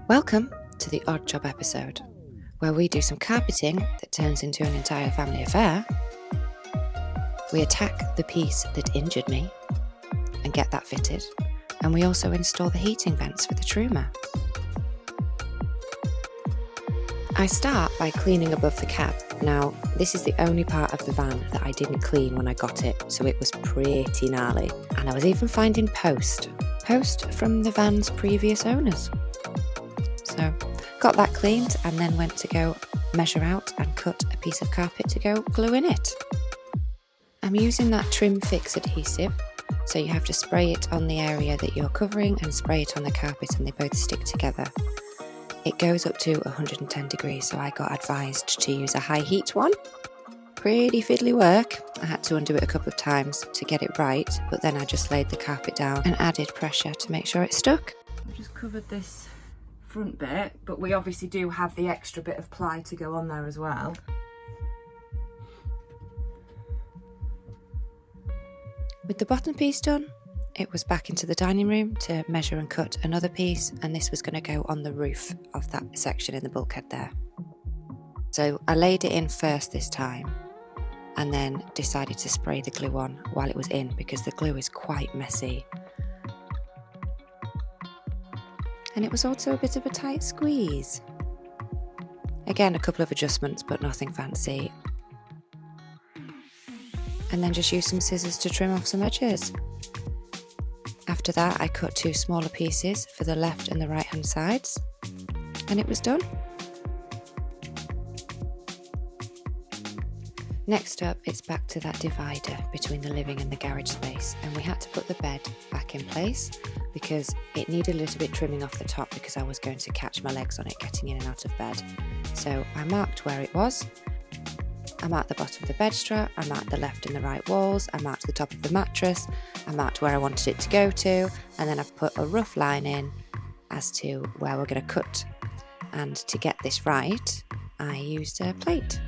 Welcome to the Odd Job episode, where we do some carpeting that turns into an entire family affair. We attack the piece that injured me and get that fitted, and we also install the heating vents for the truma. I start by cleaning above the cab. Now, this is the only part of the van that I didn't clean when I got it, so it was pretty gnarly. And I was even finding post from the van's previous owners. So, got that cleaned and then went to go measure out and cut a piece of carpet to go glue in it. I'm using that trim fix adhesive, so you have to spray it on the area that you're covering and spray it on the carpet and they both stick together. It goes up to 110 degrees, so I got advised to use a high heat one. Pretty fiddly work. I had to undo it a couple of times to get it right, but then I just laid the carpet down and added pressure to make sure it stuck. I've just covered this front bit, but we obviously do have the extra bit of ply to go on there as well. With the bottom piece done, it was back into the dining room to measure and cut another piece, and this was going to go on the roof of that section in the bulkhead there. So I laid it in first this time and then decided to spray the glue on while it was in because the glue is quite messy. And it was also a bit of a tight squeeze. Again, a couple of adjustments, but nothing fancy. And then just use some scissors to trim off some edges. After that, I cut two smaller pieces for the left and the right hand sides, and it was done. Next up, it's back to that divider between the living and the garage space, and we had to put the bed back in place because it needed a little bit trimming off the top because I was going to catch my legs on it getting in and out of bed. So I marked where it was. I marked the bottom of the bed strap, I marked the left and the right walls, I marked the top of the mattress, I marked where I wanted it to go to, and then I put a rough line in as to where we're going to cut. And to get this right, I used a plate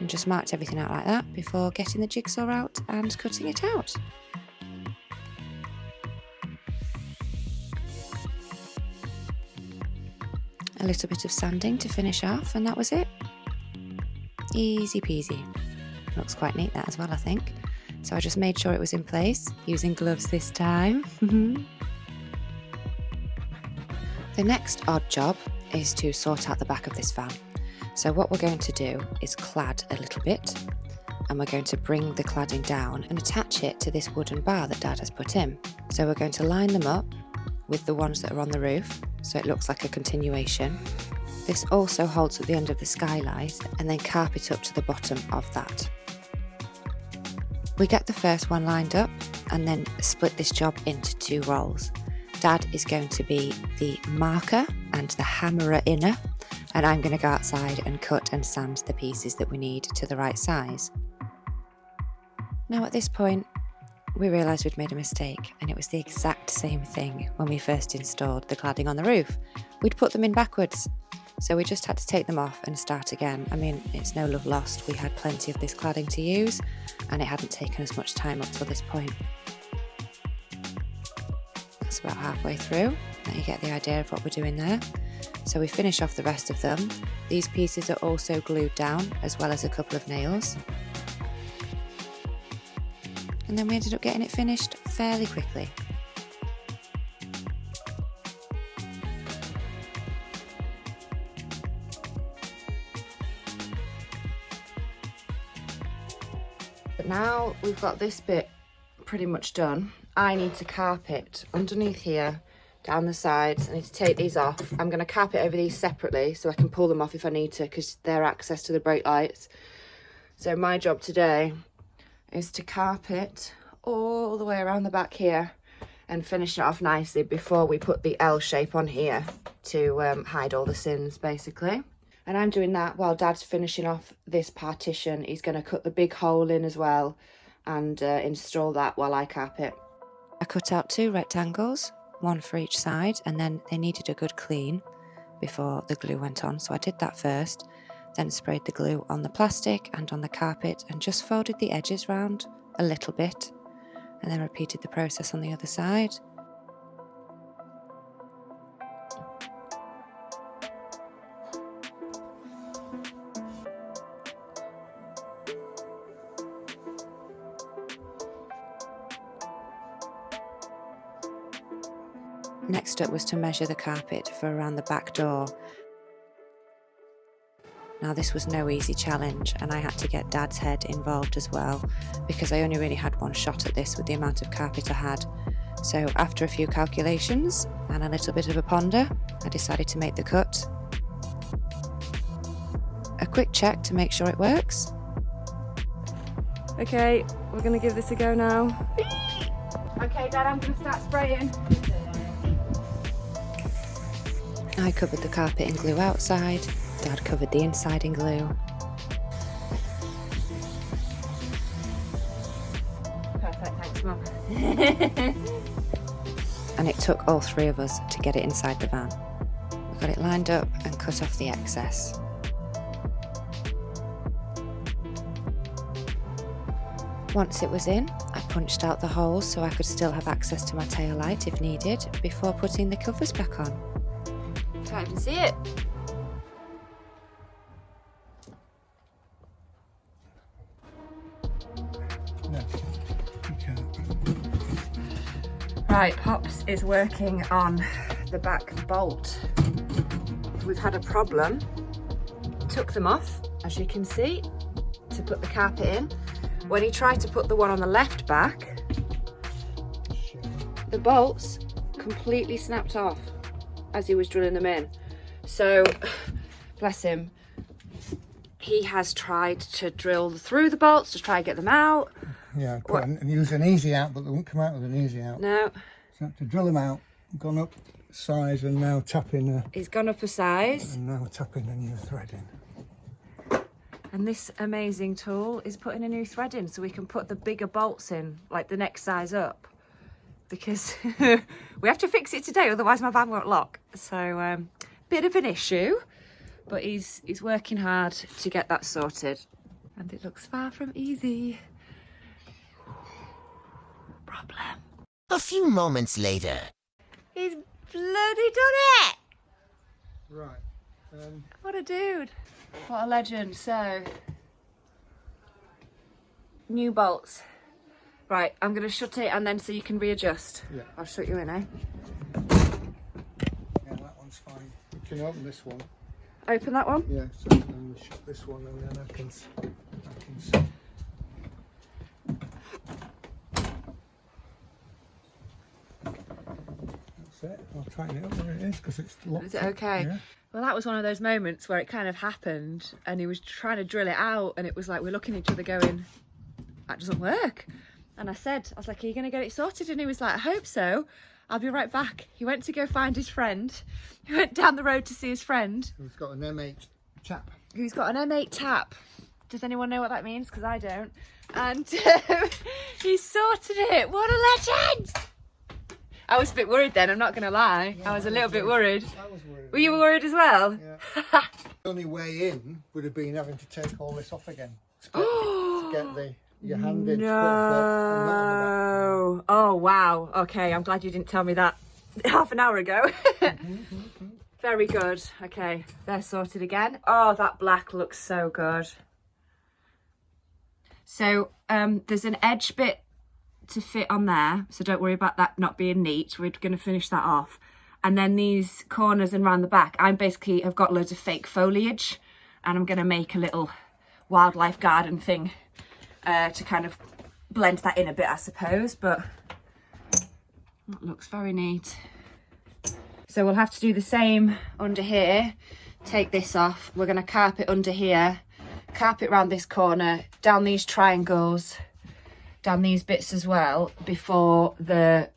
and just marked everything out like that before getting the jigsaw out and cutting it out. A little bit of sanding to finish off, and that was it. Easy peasy. Looks quite neat that as well, I think. So I just made sure it was in place, using gloves this time. The next odd job is to sort out the back of this van. So what we're going to do is clad a little bit, and we're going to bring the cladding down and attach it to this wooden bar that Dad has put in. So we're going to line them up with the ones that are on the roof, so it looks like a continuation. This also holds at the end of the skylight and then carpet up to the bottom of that. We get the first one lined up and then split this job into two roles. Dad is going to be the marker and the hammerer inner, and I'm going to go outside and cut and sand the pieces that we need to the right size. Now at this point, we realised we'd made a mistake, and it was the exact same thing when we first installed the cladding on the roof. We'd put them in backwards. So we just had to take them off and start again. I mean, it's no love lost. We had plenty of this cladding to use and it hadn't taken us much time up till this point. That's about halfway through. Now you get the idea of what we're doing there. So we finish off the rest of them. These pieces are also glued down as well as a couple of nails. And then we ended up getting it finished fairly quickly. But now we've got this bit pretty much done, I need to carpet underneath here, down the sides. I need to take these off. I'm going to carpet over these separately so I can pull them off if I need to because they're access to the brake lights. So my job today is to carpet all the way around the back here and finish it off nicely before we put the L shape on here to hide all the sins basically. And I'm doing that while Dad's finishing off this partition. He's going to cut the big hole in as well and install that while I carpet. I cut out two rectangles, one for each side, and then they needed a good clean before the glue went on. So I did that first, then sprayed the glue on the plastic and on the carpet and just folded the edges round a little bit and then repeated the process on the other side. Next up was to measure the carpet for around the back door. Now this was no easy challenge, and I had to get Dad's head involved as well, because I only really had one shot at this with the amount of carpet I had. So after a few calculations and a little bit of a ponder, I decided to make the cut. A quick check to make sure it works. Okay, we're gonna give this a go now. Okay, Dad, I'm gonna start spraying. I covered the carpet in glue outside, Dad covered the inside in glue. Perfect, thanks, Mum. And it took all three of us to get it inside the van. We got it lined up and cut off the excess. Once it was in, I punched out the holes so I could still have access to my tail light if needed before putting the covers back on. Can't even see it. No, you can't. Right, Pops is working on the back bolt. We've had a problem. Took them off, as you can see, to put the carpet in. When he tried to put the one on the left back, the bolts completely snapped off as he was drilling them in. So, bless him, he has tried to drill through the bolts to try and get them out. Yeah, and use an easy out, but they won't come out with an easy out. No. So I have to drill them out, gone up size and now tapping He's gone up a size. and now tapping a new thread in. And this amazing tool is putting a new thread in so we can put the bigger bolts in, like the next size up. Because we have to fix it today, otherwise my van won't lock. So, bit of an issue, but he's working hard to get that sorted. And it looks far from easy. Problem. A few moments later. He's bloody done it! Right. What a dude. What a legend. So, new bolts. Right, I'm going to shut it and then so you can readjust. Yeah. I'll shut you in, eh? Yeah, that one's fine. You can open this one. Open that one? Yeah, so then we shut this one and then I can see. That's it. I'll tighten it up where it is because it's locked. Is it okay? Yeah. Well, that was one of those moments where it kind of happened and he was trying to drill it out and it was like we're looking at each other going, that doesn't work. And I was like, are you going to get it sorted? And he was like, I hope so. I'll be right back. He went to go find his friend. He went down the road to see his friend. He's got an M8 tap. Who's got an M8 tap. Does anyone know what that means? Because I don't. And he sorted it. What a legend! I was a bit worried then, I'm not going to lie. Yeah, I was a little bit worried. I was worried. Were you worried as well? Yeah. The only way in would have been having to take all this off again to get your hand in. No. Oh, wow. Okay, I'm glad you didn't tell me that half an hour ago. Very good. Okay, they're sorted again. Oh, that black looks so good. So there's an edge bit to fit on there, so don't worry about that not being neat. We're going to finish that off. And then these corners and around the back, I've got loads of fake foliage and I'm going to make a little wildlife garden thing to kind of blend that in a bit, I suppose, but that looks very neat. So we'll have to do the same under here. Take this off. We're going to carpet under here, carpet around this corner, down these triangles, down these bits as well before the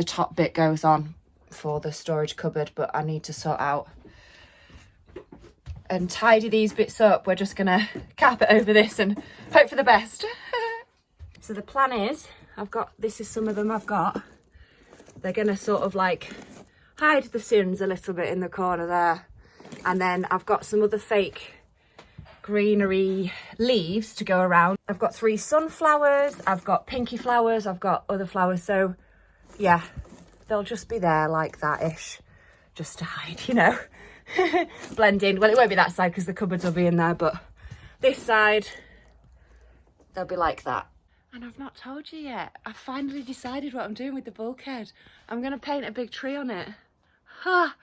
top bit goes on for the storage cupboard, but I need to sort out and tidy these bits up. We're just gonna carpet over this and hope for the best. So the plan is, this is some of them I've got. They're gonna sort of like hide the sins a little bit in the corner there. And then I've got some other fake greenery leaves to go around. I've got 3 sunflowers, I've got pinky flowers, I've got other flowers. So yeah, they'll just be there like that-ish, just to hide, you know. Blend in. Well, it won't be that side because the cupboards will be in there, but this side, they'll be like that. And I've not told you yet. I've finally decided what I'm doing with the bulkhead. I'm going to paint a big tree on it. Ha!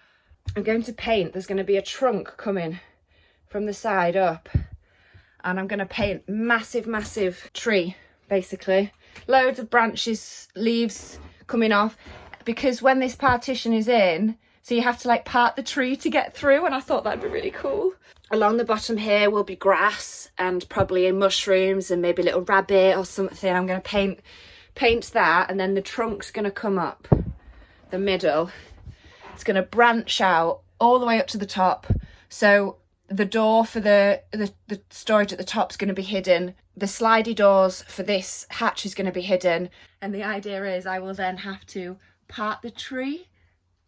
I'm going to paint, there's going to be a trunk coming from the side up. And I'm going to paint massive, massive tree, basically. Loads of branches, leaves coming off. Because when this partition is in, so you have to like part the tree to get through. And I thought that'd be really cool. Along the bottom here will be grass and probably mushrooms and maybe a little rabbit or something. I'm going to paint that, and then the trunk's going to come up the middle. It's going to branch out all the way up to the top. So the door for the storage at the top is going to be hidden. The slidey doors for this hatch is going to be hidden. And the idea is I will then have to part the tree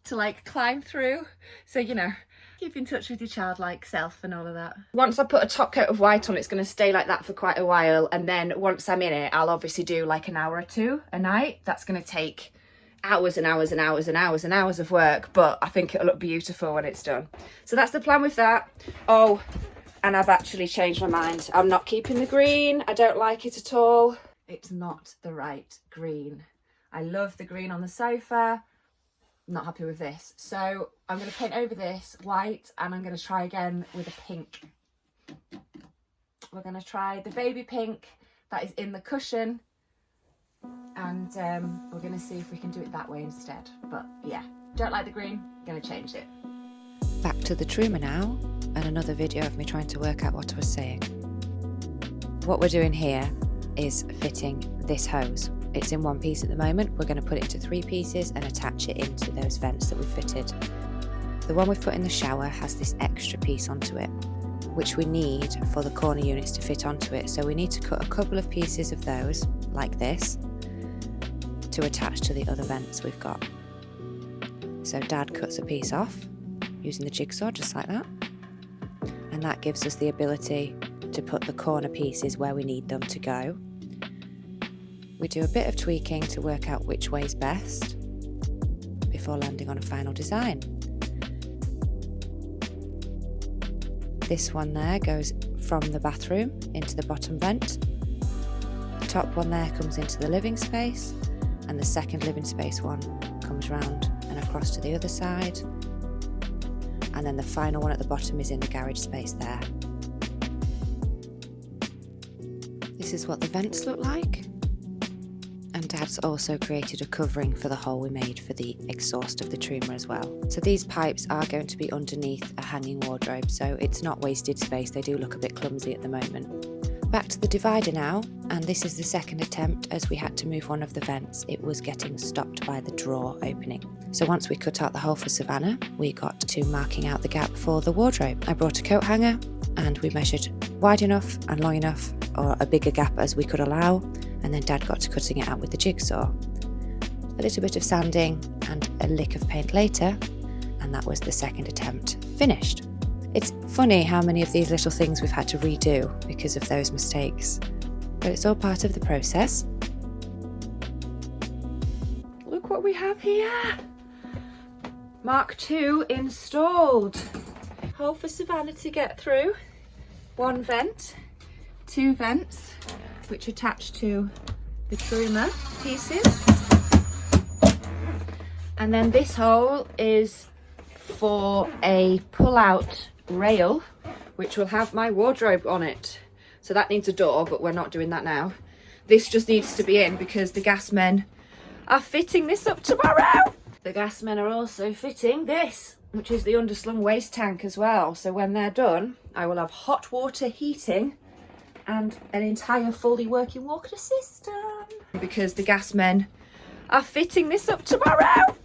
to like climb through. So, you know, keep in touch with your childlike self and all of that. Once I put a top coat of white on, it's going to stay like that for quite a while. And then once I'm in it, I'll obviously do like an hour or two a night. That's going to take hours and hours and hours and hours and hours of work, but I think it'll look beautiful when it's done. So that's the plan with that. Oh, and I've actually changed my mind. I'm not keeping the green. I don't like it at all. It's not the right green. I love the green on the sofa. I'm not happy with this. So I'm going to paint over this white, and I'm going to try again with a pink. We're going to try the baby pink that is in the cushion, and we're going to see if we can do it that way instead. But yeah, don't like the green, going to change it. Back to the truma now, and another video of me trying to work out what I was saying. What we're doing here is fitting this hose. It's in one piece at the moment. We're going to put it into 3 pieces and attach it into those vents that we've fitted. The one we've put in the shower has this extra piece onto it, which we need for the corner units to fit onto it. So we need to cut a couple of pieces of those, like this, to attach to the other vents we've got. So Dad cuts a piece off using the jigsaw, just like that. And that gives us the ability to put the corner pieces where we need them to go. We do a bit of tweaking to work out which way's best before landing on a final design. This one there goes from the bathroom into the bottom vent. The top one there comes into the living space, and the second living space one comes round and across to the other side. And then the final one at the bottom is in the garage space there. This is what the vents look like. And Dad's also created a covering for the hole we made for the exhaust of the truma as well. So these pipes are going to be underneath a hanging wardrobe, so it's not wasted space. They do look a bit clumsy at the moment. Back to the divider now, and this is the second attempt as we had to move one of the vents. It was getting stopped by the drawer opening. So once we cut out the hole for Savannah, we got to marking out the gap for the wardrobe. I brought a coat hanger and we measured wide enough and long enough, or a bigger gap as we could allow. And then Dad got to cutting it out with the jigsaw. A little bit of sanding and a lick of paint later, and that was the second attempt finished. It's funny how many of these little things we've had to redo because of those mistakes, but it's all part of the process. Look what we have here. Mark II installed. Hole for Savannah to get through. 1 vent, 2 vents, which attach to the truma pieces. And then this hole is for a pull-out rail, which will have my wardrobe on it. So that needs a door, but we're not doing that now. This just needs to be in because the gas men are fitting this up tomorrow. The gas men are also fitting this, which is the underslung waste tank as well. So when they're done, I will have hot water heating and an entire fully working water system, because the gas men are fitting this up tomorrow.